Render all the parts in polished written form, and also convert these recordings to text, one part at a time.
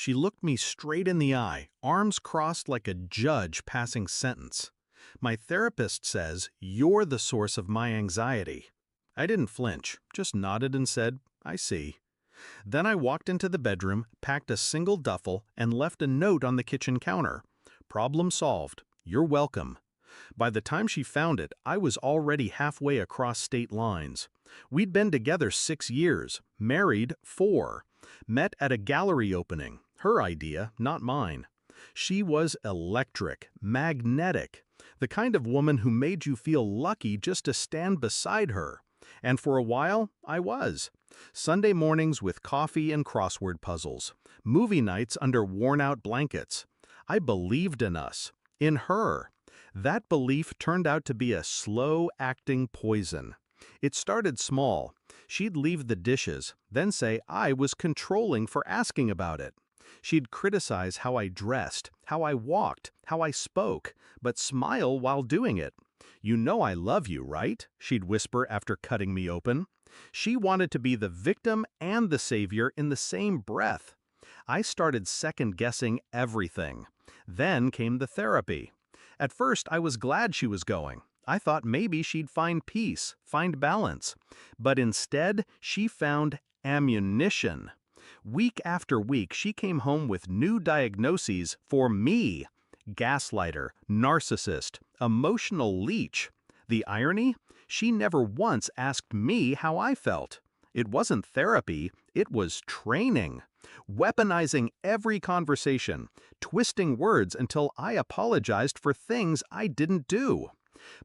She looked me straight in the eye, arms crossed like a judge passing sentence. My therapist says, "You're the source of my anxiety." I didn't flinch, just nodded and said, "I see." Then I walked into the bedroom, packed a single duffel, and left a note on the kitchen counter. "Problem solved. You're welcome." By the time she found it, I was already halfway across state lines. We'd been together 6 years, married 4, met at a gallery opening, her idea, not mine. She was electric, magnetic, the kind of woman who made you feel lucky just to stand beside her. And for a while, I was. Sunday mornings with coffee and crossword puzzles, movie nights under worn-out blankets. I believed in us, in her. That belief turned out to be a slow-acting poison. It started small. She'd leave the dishes, then say I was controlling for asking about it. She'd criticize how I dressed, how I walked, how I spoke, but smile while doing it. "You know I love you, right?" she'd whisper after cutting me open. She wanted to be the victim and the savior in the same breath. I started second-guessing everything. Then came the therapy. At first, I was glad she was going. I thought maybe she'd find peace, find balance. But instead, she found ammunition. Week after week, she came home with new diagnoses for me. Gaslighter, narcissist, emotional leech. The irony? She never once asked me how I felt. It wasn't therapy, it was training. Weaponizing every conversation, twisting words until I apologized for things I didn't do.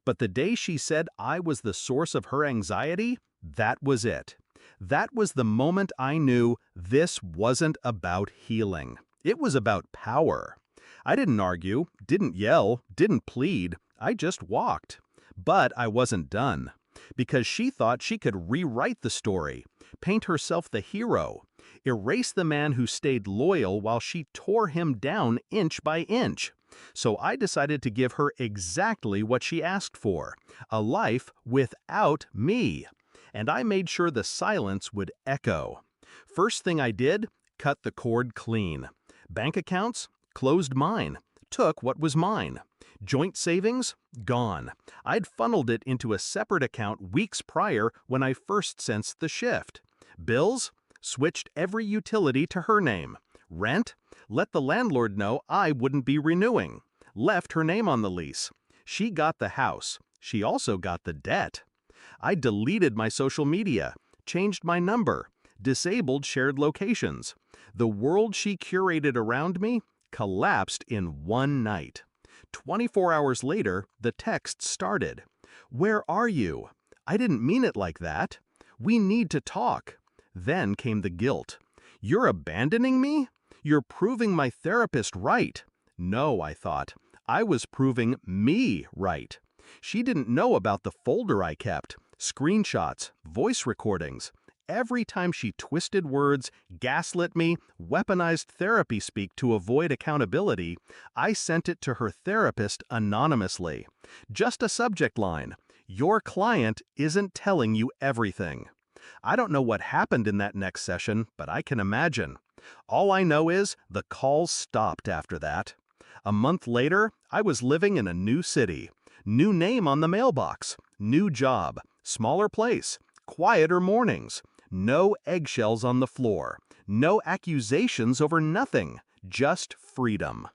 But the day she said I was the source of her anxiety, that was it. That was the moment I knew this wasn't about healing. It was about power. I didn't argue, didn't yell, didn't plead. I just walked. But I wasn't done. Because she thought she could rewrite the story, paint herself the hero, erase the man who stayed loyal while she tore him down inch by inch. So I decided to give her exactly what she asked for, a life without me. And I made sure the silence would echo. First thing I did, cut the cord clean. Bank accounts? Closed mine. Took what was mine. Joint savings? Gone. I'd funneled it into a separate account weeks prior when I first sensed the shift. Bills? Switched every utility to her name. Rent? Let the landlord know I wouldn't be renewing. Left her name on the lease. She got the house. She also got the debt. I deleted my social media, changed my number, disabled shared locations. The world she curated around me collapsed in one night. 24 hours later, the text started. "Where are you? I didn't mean it like that. We need to talk." Then came the guilt. "You're abandoning me? You're proving my therapist right." No, I thought. I was proving me right. She didn't know about the folder I kept, screenshots, voice recordings. Every time she twisted words, gaslit me, weaponized therapy speak to avoid accountability, I sent it to her therapist anonymously. Just a subject line: "Your client isn't telling you everything." I don't know what happened in that next session, but I can imagine. All I know is the calls stopped after that. A month later, I was living in a new city. New name on the mailbox. New job. Smaller place. Quieter mornings. No eggshells on the floor. No accusations over nothing. Just freedom.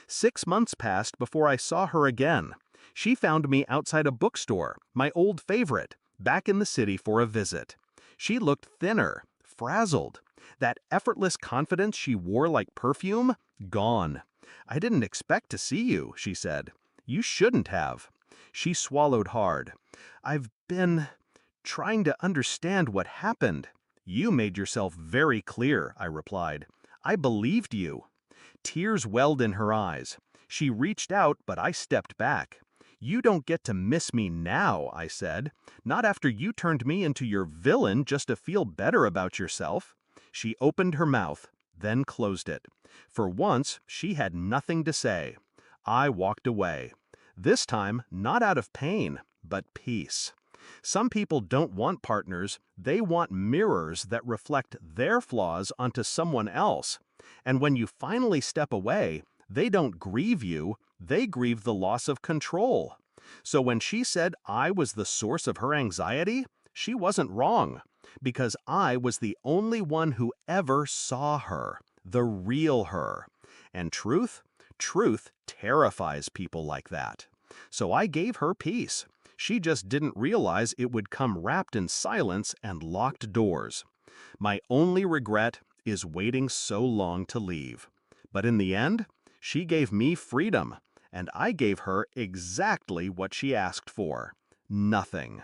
6 months passed before I saw her again. She found me outside a bookstore, my old favorite, back in the city for a visit. She looked thinner, frazzled. That effortless confidence she wore like perfume? Gone. "I didn't expect to see you," she said. "You shouldn't have." She swallowed hard. "I've been trying to understand what happened." "You made yourself very clear," I replied. "I believed you." Tears welled in her eyes. She reached out, but I stepped back. "You don't get to miss me now," I said. "Not after you turned me into your villain just to feel better about yourself." She opened her mouth, then closed it. For once, she had nothing to say. I walked away. This time, not out of pain, but peace. Some people don't want partners, they want mirrors that reflect their flaws onto someone else. And when you finally step away, they don't grieve you, they grieve the loss of control. So when she said I was the source of her anxiety, she wasn't wrong, because I was the only one who ever saw her, the real her. And truth terrifies people like that. So I gave her peace. She just didn't realize it would come wrapped in silence and locked doors. My only regret is waiting so long to leave. But in the end, she gave me freedom, and I gave her exactly what she asked for: nothing.